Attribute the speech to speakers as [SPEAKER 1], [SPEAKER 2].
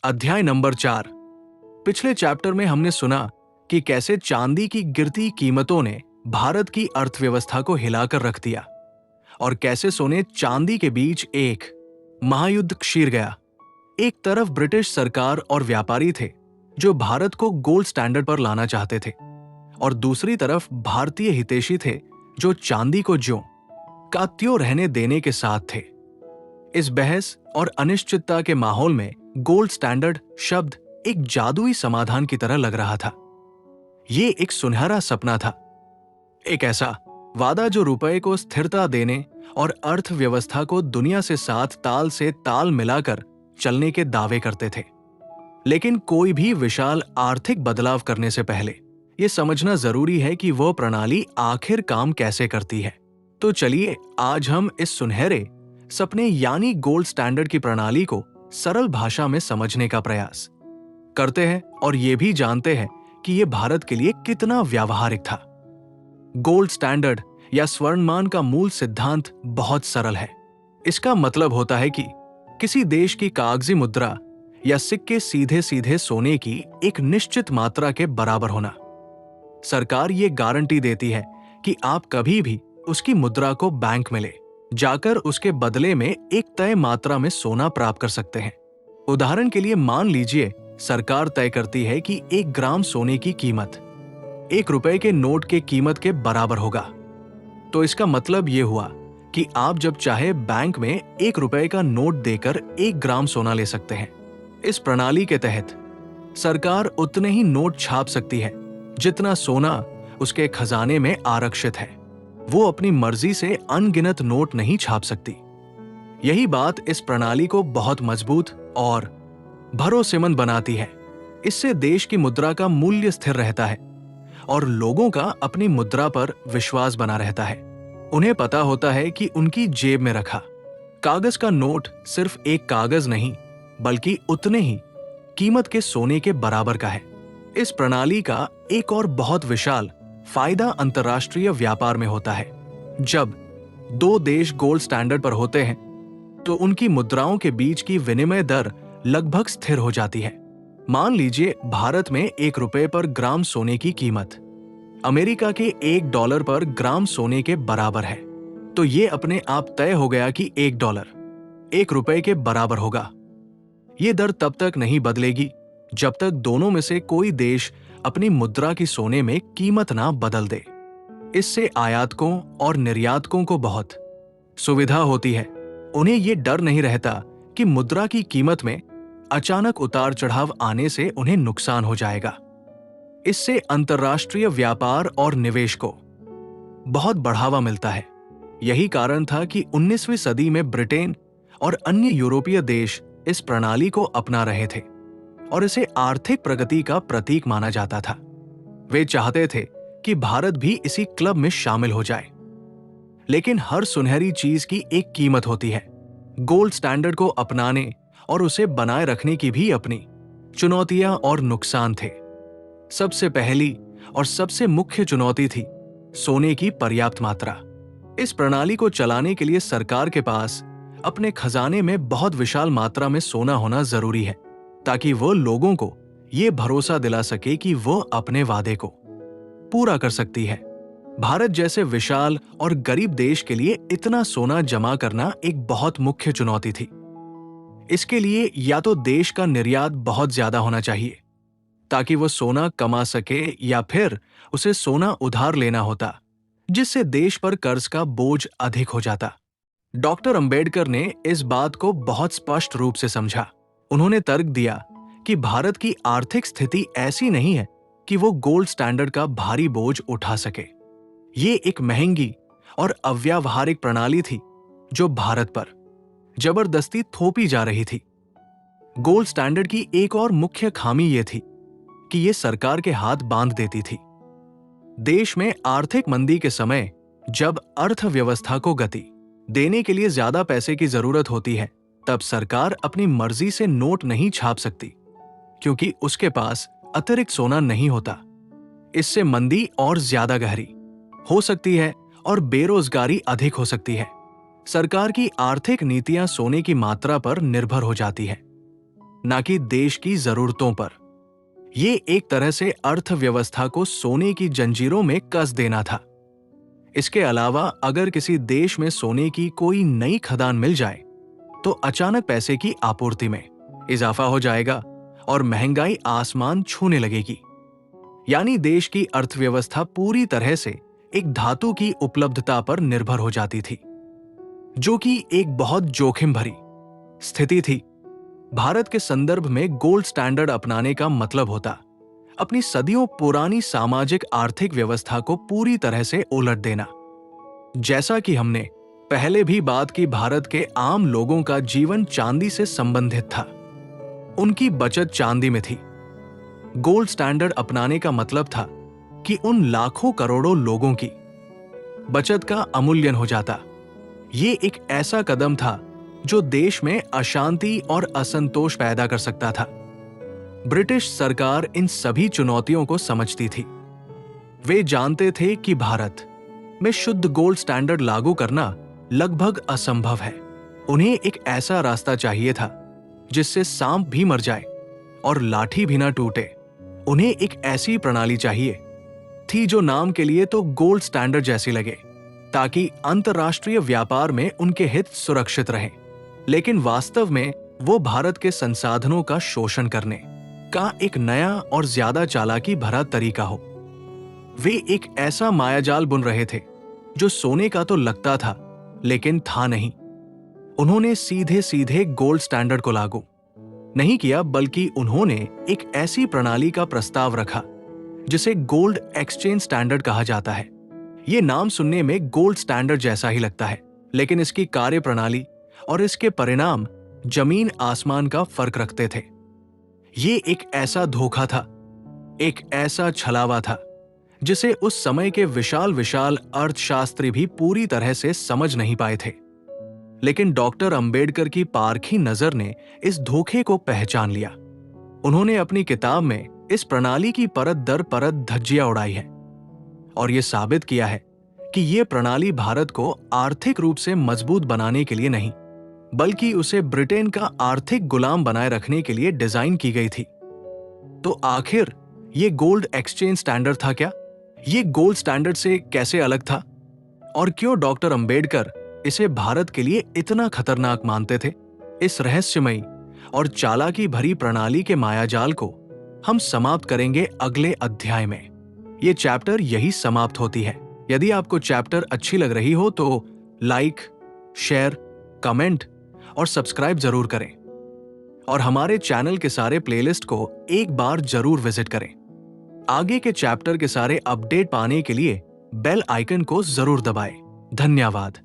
[SPEAKER 1] अध्याय नंबर 4। पिछले चैप्टर में हमने सुना कि कैसे चांदी की गिरती कीमतों ने भारत की अर्थव्यवस्था को हिलाकर रख दिया और कैसे सोने चांदी के बीच एक महायुद्ध छिड़ गया। एक तरफ ब्रिटिश सरकार और व्यापारी थे जो भारत को गोल्ड स्टैंडर्ड पर लाना चाहते थे और दूसरी तरफ भारतीय हितैषी थे जो चांदी को ज्यों का त्यों रहने देने के साथ थे। इस बहस और अनिश्चितता के माहौल में गोल्ड स्टैंडर्ड शब्द एक जादुई समाधान की तरह लग रहा था। ये एक सुनहरा सपना था, एक ऐसा वादा जो रुपए को स्थिरता देने और अर्थव्यवस्था को दुनिया से ताल मिलाकर चलने के दावे करते थे। लेकिन कोई भी विशाल आर्थिक बदलाव करने से पहले यह समझना जरूरी है कि वह प्रणाली आखिर काम कैसे करती है। तो चलिए आज हम इस सुनहरे सपने यानी गोल्ड स्टैंडर्ड की प्रणाली को सरल भाषा में समझने का प्रयास करते हैं और ये भी जानते हैं कि यह भारत के लिए कितना व्यावहारिक था। गोल्ड स्टैंडर्ड या स्वर्णमान का मूल सिद्धांत बहुत सरल है। इसका मतलब होता है कि किसी देश की कागजी मुद्रा या सिक्के सीधे सीधे सोने की एक निश्चित मात्रा के बराबर होना। सरकार ये गारंटी देती है कि आप कभी भी उसकी मुद्रा को बैंक में ले जाकर उसके बदले में एक तय मात्रा में सोना प्राप्त कर सकते हैं। उदाहरण के लिए मान लीजिए सरकार तय करती है कि 1 ग्राम सोने की कीमत 1 रुपए के नोट के कीमत के बराबर होगा। तो इसका मतलब यह हुआ कि आप जब चाहे बैंक में 1 रुपए का नोट देकर 1 ग्राम सोना ले सकते हैं। इस प्रणाली के तहत सरकार उतने ही नोट छाप सकती है जितना सोना उसके खजाने में आरक्षित है। वो अपनी मर्जी से अनगिनत नोट नहीं छाप सकती। यही बात इस प्रणाली को बहुत मजबूत और भरोसेमंद बनाती है। इससे देश की मुद्रा का मूल्य स्थिर रहता है और लोगों का अपनी मुद्रा पर विश्वास बना रहता है। उन्हें पता होता है कि उनकी जेब में रखा कागज का नोट सिर्फ एक कागज नहीं बल्कि उतने ही कीमत के सोने के बराबर का है। इस प्रणाली का एक और बहुत विशाल फायदा अंतर्राष्ट्रीय व्यापार में होता है। जब 2 देश गोल्ड स्टैंडर्ड पर होते हैं तो उनकी मुद्राओं के बीच की विनिमय दर लगभग स्थिर हो जाती है। मान लीजिए भारत में 1 रुपए पर ग्राम सोने की कीमत अमेरिका के $1 पर ग्राम सोने के बराबर है। तो ये अपने आप तय हो गया कि $1 1 रुपए के बराबर होगा। ये दर तब तक नहीं बदलेगी जब तक दोनों में से कोई देश अपनी मुद्रा की सोने में कीमत ना बदल दे। इससे आयातकों और निर्यातकों को बहुत सुविधा होती है। उन्हें ये डर नहीं रहता कि मुद्रा की कीमत में अचानक उतार चढ़ाव आने से उन्हें नुकसान हो जाएगा। इससे अंतर्राष्ट्रीय व्यापार और निवेश को बहुत बढ़ावा मिलता है। यही कारण था कि 19वीं सदी में ब्रिटेन और अन्य यूरोपीय देश इस प्रणाली को अपना रहे थे और इसे आर्थिक प्रगति का प्रतीक माना जाता था। वे चाहते थे कि भारत भी इसी क्लब में शामिल हो जाए। लेकिन हर सुनहरी चीज की एक कीमत होती है। गोल्ड स्टैंडर्ड को अपनाने और उसे बनाए रखने की भी अपनी चुनौतियां और नुकसान थे। सबसे पहली और सबसे मुख्य चुनौती थी सोने की पर्याप्त मात्रा। इस प्रणाली को चलाने के लिए सरकार के पास अपने खजाने में बहुत विशाल मात्रा में सोना होना जरूरी है ताकि वो लोगों को ये भरोसा दिला सके कि वो अपने वादे को पूरा कर सकती है। भारत जैसे विशाल और गरीब देश के लिए इतना सोना जमा करना एक बहुत मुख्य चुनौती थी। इसके लिए या तो देश का निर्यात बहुत ज्यादा होना चाहिए ताकि वो सोना कमा सके या फिर उसे सोना उधार लेना होता जिससे देश पर कर्ज का बोझ अधिक हो जाता। डॉक्टर अंबेडकर ने इस बात को बहुत स्पष्ट रूप से समझा। उन्होंने तर्क दिया कि भारत की आर्थिक स्थिति ऐसी नहीं है कि वो गोल्ड स्टैंडर्ड का भारी बोझ उठा सके। ये एक महंगी और अव्यावहारिक प्रणाली थी जो भारत पर जबरदस्ती थोपी जा रही थी। गोल्ड स्टैंडर्ड की एक और मुख्य खामी ये थी कि ये सरकार के हाथ बांध देती थी। देश में आर्थिक मंदी के समय जब अर्थव्यवस्था को गति देने के लिए ज्यादा पैसे की जरूरत होती है तब सरकार अपनी मर्जी से नोट नहीं छाप सकती क्योंकि उसके पास अतिरिक्त सोना नहीं होता। इससे मंदी और ज्यादा गहरी हो सकती है और बेरोजगारी अधिक हो सकती है। सरकार की आर्थिक नीतियां सोने की मात्रा पर निर्भर हो जाती है। ना कि देश की जरूरतों पर। ये एक तरह से अर्थव्यवस्था को सोने की जंजीरों में कस देना था। इसके अलावा अगर किसी देश में सोने की कोई नई खदान मिल जाए तो अचानक पैसे की आपूर्ति में इजाफा हो जाएगा और महंगाई आसमान छूने लगेगी। यानी देश की अर्थव्यवस्था पूरी तरह से एक धातु की उपलब्धता पर निर्भर हो जाती थी, जो कि एक बहुत जोखिम भरी स्थिति थी। भारत के संदर्भ में गोल्ड स्टैंडर्ड अपनाने का मतलब होता अपनी सदियों पुरानी सामाजिक आर्थिक व्यवस्था को पूरी तरह से उलट देना। जैसा कि हमने पहले भी बात की, भारत के आम लोगों का जीवन चांदी से संबंधित था। उनकी बचत चांदी में थी। गोल्ड स्टैंडर्ड अपनाने का मतलब था कि उन लाखों करोड़ों लोगों की बचत का अमूल्यन हो जाता। ये एक ऐसा कदम था जो देश में अशांति और असंतोष पैदा कर सकता था। ब्रिटिश सरकार इन सभी चुनौतियों को समझती थी। वे जानते थे कि भारत में शुद्ध गोल्ड स्टैंडर्ड लागू करना लगभग असंभव है। उन्हें एक ऐसा रास्ता चाहिए था जिससे सांप भी मर जाए और लाठी भी ना टूटे। उन्हें एक ऐसी प्रणाली चाहिए थी जो नाम के लिए तो गोल्ड स्टैंडर्ड जैसी लगे, ताकि अंतर्राष्ट्रीय व्यापार में उनके हित सुरक्षित रहें, लेकिन वास्तव में वो भारत के संसाधनों का शोषण करने का एक नया और ज्यादा चालाकी भरा तरीका हो। वे एक ऐसा मायाजाल बुन रहे थे जो सोने का तो लगता था लेकिन था नहीं। उन्होंने सीधे सीधे गोल्ड स्टैंडर्ड को लागू नहीं किया, बल्कि उन्होंने एक ऐसी प्रणाली का प्रस्ताव रखा जिसे गोल्ड एक्सचेंज स्टैंडर्ड कहा जाता है। यह नाम सुनने में गोल्ड स्टैंडर्ड जैसा ही लगता है, लेकिन इसकी कार्यप्रणाली और इसके परिणाम जमीन आसमान का फर्क रखते थे। ये एक ऐसा धोखा था, एक ऐसा छलावा था जिसे उस समय के विशाल विशाल अर्थशास्त्री भी पूरी तरह से समझ नहीं पाए थे। लेकिन डॉक्टर अंबेडकर की पारखी नजर ने इस धोखे को पहचान लिया। उन्होंने अपनी किताब में इस प्रणाली की परत दर परत धज्जियां उड़ाई है और यह साबित किया है कि यह प्रणाली भारत को आर्थिक रूप से मजबूत बनाने के लिए नहीं, बल्कि उसे ब्रिटेन का आर्थिक गुलाम बनाए रखने के लिए डिजाइन की गई थी। तो आखिर यह गोल्ड एक्सचेंज स्टैंडर्ड था क्या? यह गोल्ड स्टैंडर्ड से कैसे अलग था और क्यों डॉक्टर अंबेडकर इसे भारत के लिए इतना खतरनाक मानते थे? इस रहस्यमयी और चालाकी भरी प्रणाली के मायाजाल को हम समाप्त करेंगे अगले अध्याय में। यह चैप्टर यही समाप्त होती है। यदि आपको चैप्टर अच्छी लग रही हो तो लाइक, शेयर, कमेंट और सब्सक्राइब जरूर करें और हमारे चैनल के सारे प्लेलिस्ट को एक बार जरूर विजिट करें। आगे के चैप्टर के सारे अपडेट पाने के लिए बेल आइकन को जरूर दबाएं। धन्यवाद।